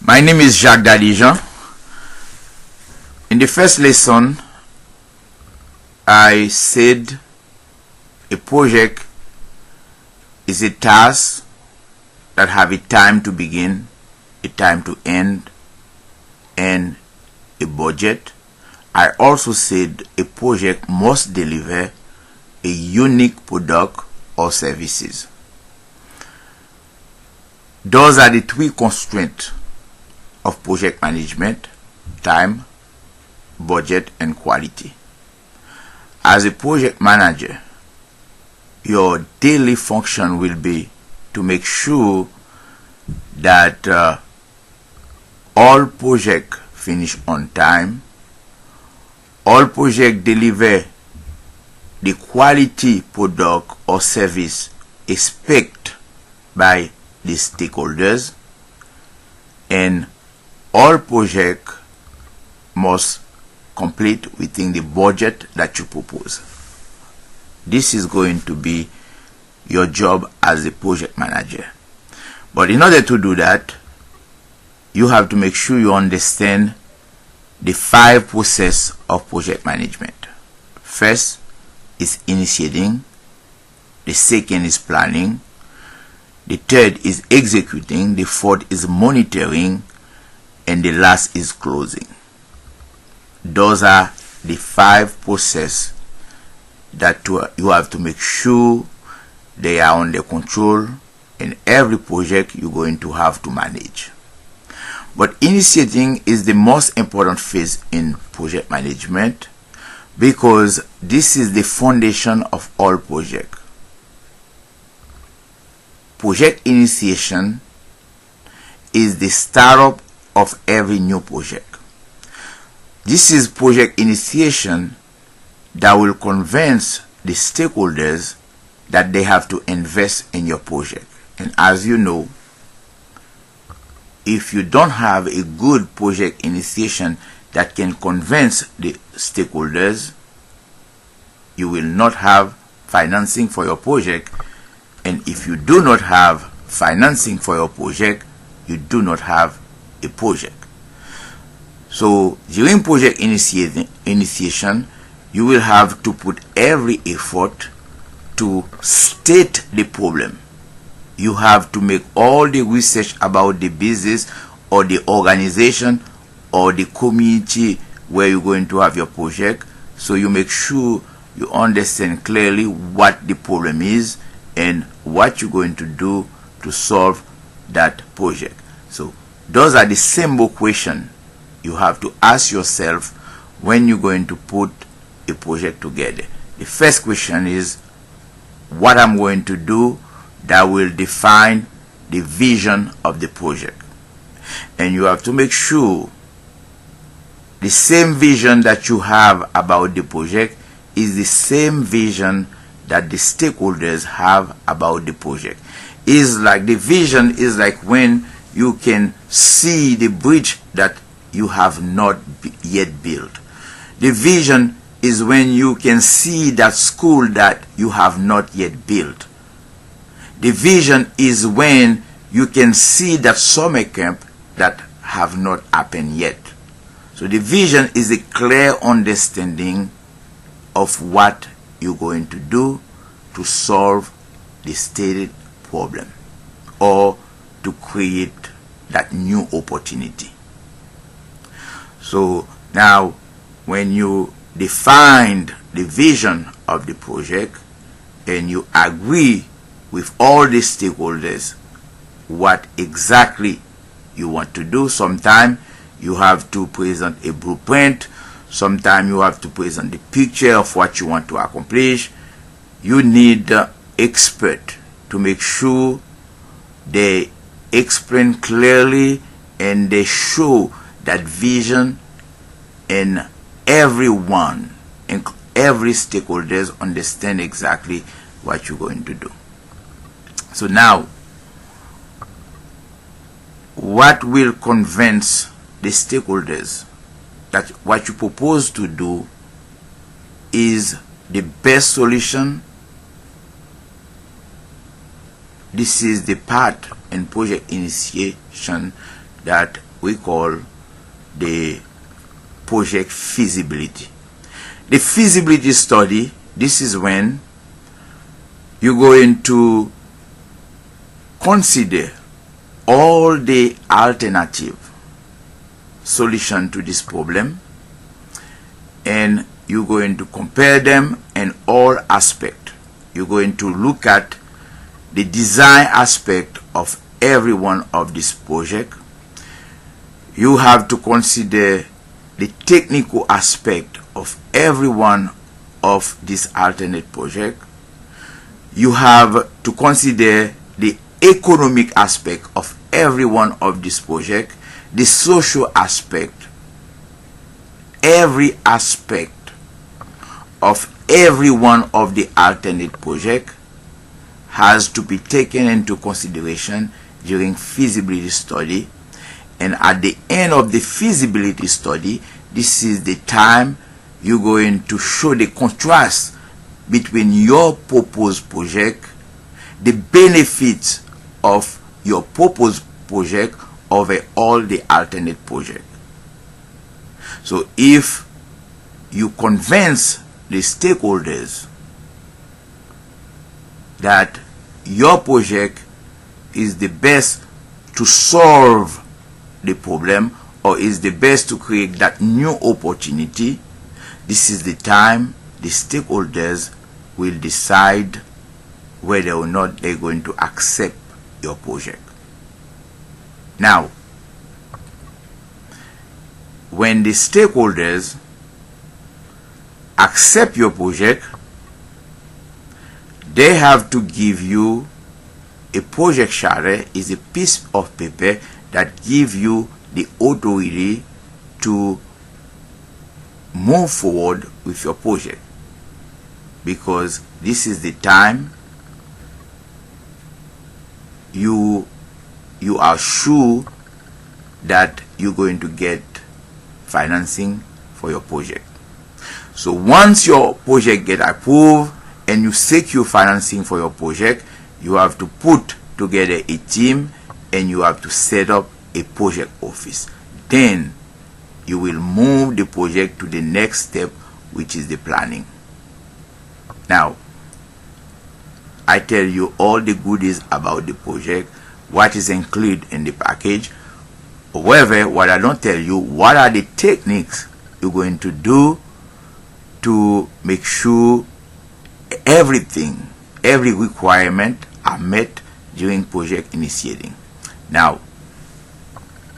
My name is Jacques Dady. In the first lesson, I said a project is a task that have a time to begin, a time to end, and a budget. I also said a project must deliver a unique product or services. Those are the three constraints of project management: time, budget, and quality. As a project manager, your daily function will be to make sure that all projects finish on time, all projects deliver the quality product or service expected by the stakeholders, and all projects must complete within the budget that you propose. This is going to be your job as a project manager. But in order to do that, you have to make sure you understand the 5 processes of project management. First is initiating, the second is planning, the third is executing, the fourth is monitoring, and the last is closing. Those are the 5 processes that you have to make sure they are under control in every project you're going to have to manage. But initiating is the most important phase in project management because this is the foundation of all projects. Project initiation is the startup of every new project. This is project initiation that will convince the stakeholders that they have to invest in your project. And as you know, if you don't have a good project initiation that can convince the stakeholders, you will not have financing for your project. And if you do not have financing for your project, you do not have a project. So during project initiation, you will have to put every effort to state the problem. You have to make all the research about the business or the organization or the community where you're going to have your project. So you make sure you understand clearly what the problem is and what you're going to do to solve that project. So those are the simple questions you have to ask yourself when you're going to put a project together. The first question is what I'm going to do that will define the vision of the project. And you have to make sure the same vision that you have about the project is the same vision that the stakeholders have about the project. Is like the vision is like when you can see the bridge that you have not yet built. The vision is when you can see that school that you have not yet built. The vision is when you can see that summer camp that have not happened yet. So the vision is a clear understanding of what you're going to do to solve the stated problem or to create that new opportunity. So now when you defined the vision of the project and you agree with all the stakeholders what exactly you want to do, sometimes you have to present a blueprint, sometimes you have to present the picture of what you want to accomplish. You need the expert to make sure they explain clearly and they show that vision, and everyone and every stakeholders understand exactly what you're going to do. So now, what will convince the stakeholders that what you propose to do is the best solution? This is the part in project initiation that we call the project feasibility. The feasibility study, this is when you're going to consider all the alternative solution to this problem, and you're going to compare them in all aspects. You're going to look at the design aspect of every one of this project. You have to consider the technical aspect of every one of this alternate project. You have to consider the economic aspect of every one of this project, the social aspect, every aspect of every one of the alternate project has to be taken into consideration during feasibility study. And at the end of the feasibility study, this is the time you're going to show the contrast between your proposed project, the benefits of your proposed project over all the alternate project. So if you convince the stakeholders that your project is the best to solve the problem, or is the best to create that new opportunity, this is the time the stakeholders will decide whether or not they're going to accept your project. Now, when the stakeholders accept your project, they have to give you a project charter, is a piece of paper that gives you the authority to move forward with your project, because this is the time you are sure that you're going to get financing for your project. So once your project get approved and you secure financing for your project, you have to put together a team and you have to set up a project office. Then you will move the project to the next step, which is the planning. Now, I tell you all the goodies about the project, what is included in the package. However, what I don't tell you, what are the techniques you're going to do to make sure everything, every requirement are met during project initiating. Now,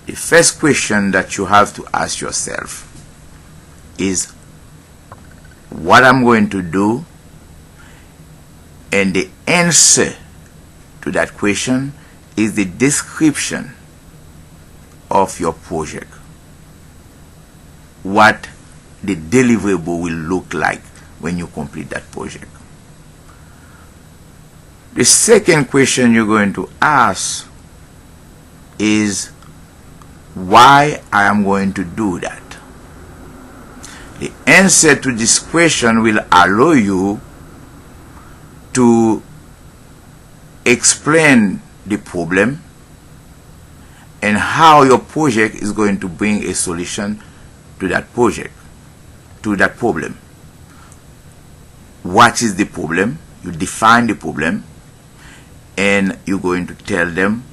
the first question that you have to ask yourself is what I'm going to do, and the answer to that question is the description of your project, what the deliverable will look like when you complete that project. The second question you're going to ask is why I am going to do that. The answer to this question will allow you to explain the problem and how your project is going to bring a solution to that project, to that problem. What is the problem? You define the problem, and you're going to tell them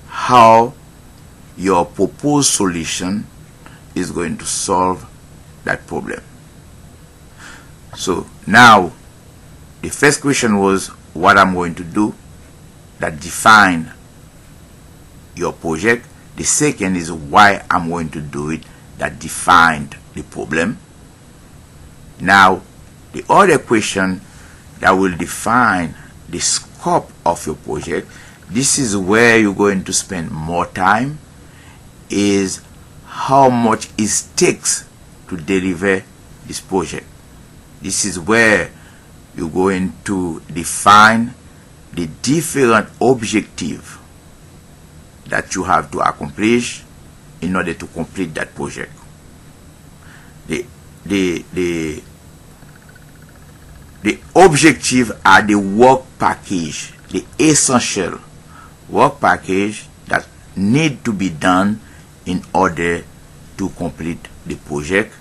how your proposed solution is going to solve that problem. So now, the first question was what I'm going to do, that define your project. The second is why I'm going to do it, that defined the problem. Now, the other question that will define the scope of your project, this is where you're going to spend more time, is how much it takes to deliver this project. This is where you're going to define the different objectives that you have to accomplish in order to complete that project. The objective are the work package, the essential work package that need to be done in order to complete the project,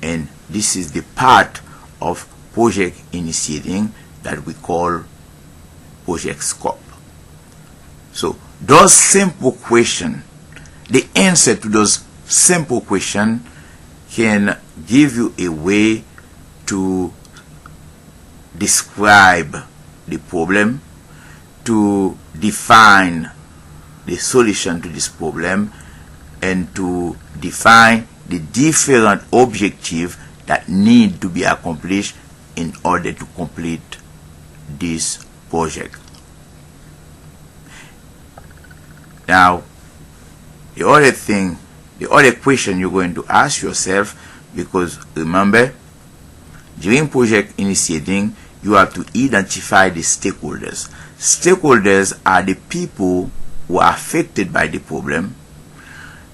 and this is the part of project initiating that we call project scope. So those simple questions, the answer to those simple questions can give you a way to describe the problem, to define the solution to this problem, and to define the different objectives that need to be accomplished in order to complete this project. Now, the other question you're going to ask yourself, because remember, during project initiating, you have to identify the stakeholders. Stakeholders are the people who are affected by the problem,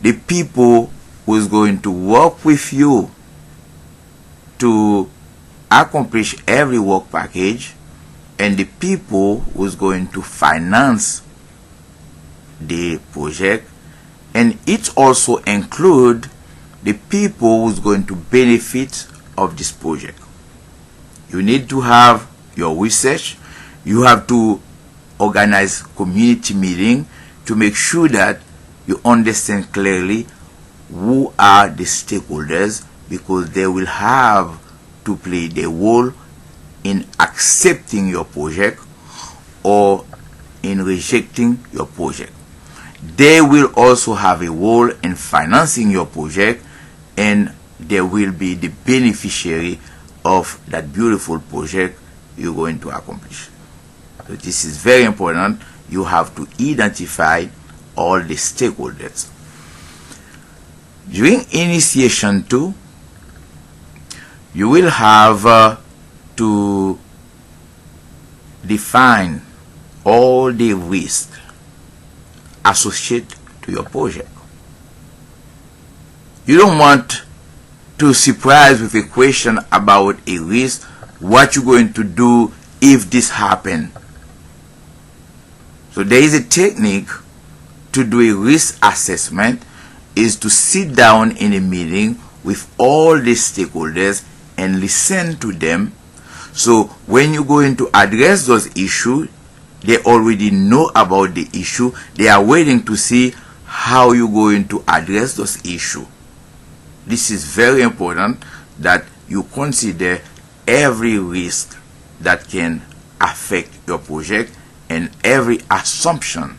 the people who is going to work with you to accomplish every work package, and the people who is going to finance the project, and it also include the people who's going to benefit of this project. You need to have your research. You have to organize community meeting to make sure that you understand clearly who are the stakeholders, because they will have to play the role in accepting your project or in rejecting your project. They will also have a role in financing your project, and they will be the beneficiary of that beautiful project you're going to accomplish. So this is very important. You have to identify all the stakeholders. During initiation 2, you will have to define all the risks associated to your project. You don't want to surprise with a question about a risk, what you're going to do if this happens. So there is a technique to do a risk assessment, is to sit down in a meeting with all the stakeholders and listen to them. So when you're going to address those issues, they already know about the issue. They are waiting to see how you're going to address those issues. This is very important, that you consider every risk that can affect your project, and every assumption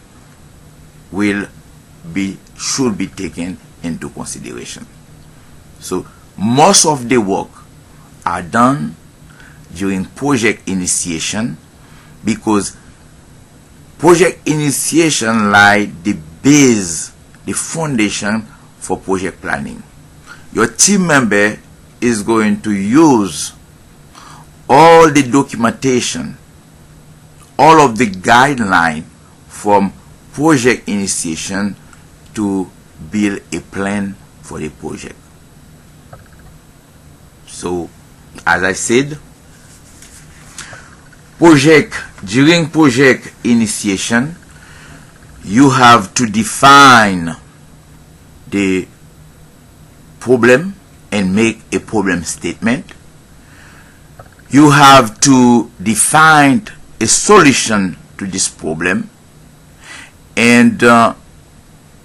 should be taken into consideration. So most of the work are done during project initiation, because project initiation lies the base, the foundation for project planning. Your team member is going to use all the documentation, all of the guidelines from project initiation to build a plan for the project. So, as I said, during project initiation, you have to define the problem and make a problem statement. You have to define a solution to this problem, and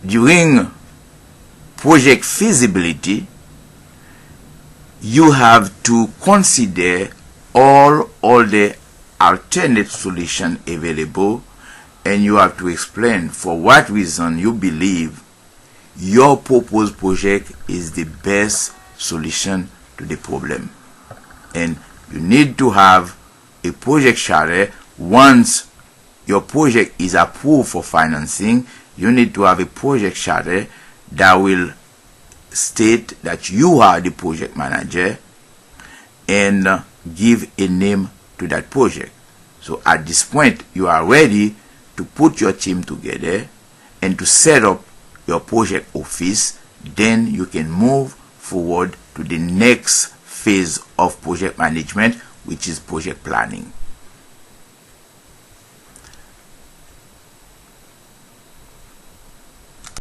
during project feasibility, you have to consider all the alternate solutions available, and you have to explain for what reason you believe your proposed project is the best solution to the problem. And you need to have a project charter. Once your project is approved for financing, you need to have a project charter that will state that you are the project manager and give a name to that project. So at this point, you are ready to put your team together and to set up your project office. Then you can move forward to the next phase of project management, which is project planning.